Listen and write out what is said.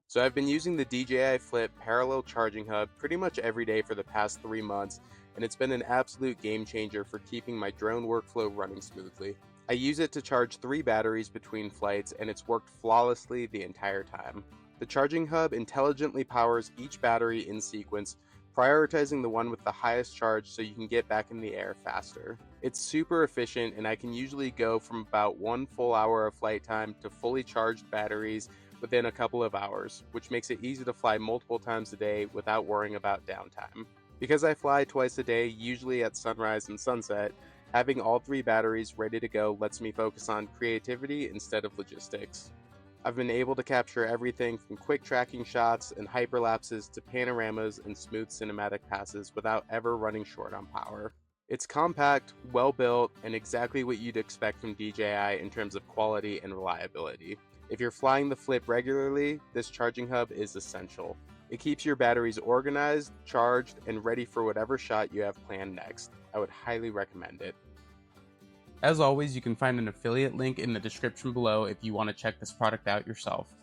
So I've been using the DJI Flip parallel charging hub pretty much every day for the past 3 months, and it's been an absolute game changer for keeping my drone workflow running smoothly. I use it to charge 3 batteries between flights, and it's worked flawlessly the entire time. The charging hub intelligently powers each battery in sequence, prioritizing the one with the highest charge so you can get back in the air faster. It's super efficient, and I can usually go from about 1 full hour of flight time to fully charged batteries within a couple of hours, which makes it easy to fly multiple times a day without worrying about downtime. Because I fly twice a day, usually at sunrise and sunset, having all 3 batteries ready to go lets me focus on creativity instead of logistics. I've been able to capture everything from quick tracking shots and hyperlapses to panoramas and smooth cinematic passes without ever running short on power. It's compact, well built, and exactly what you'd expect from DJI in terms of quality and reliability. If you're flying the Flip regularly, this charging hub is essential. It keeps your batteries organized, charged, and ready for whatever shot you have planned next. I would highly recommend it. As always, you can find an affiliate link in the description below if you want to check this product out yourself.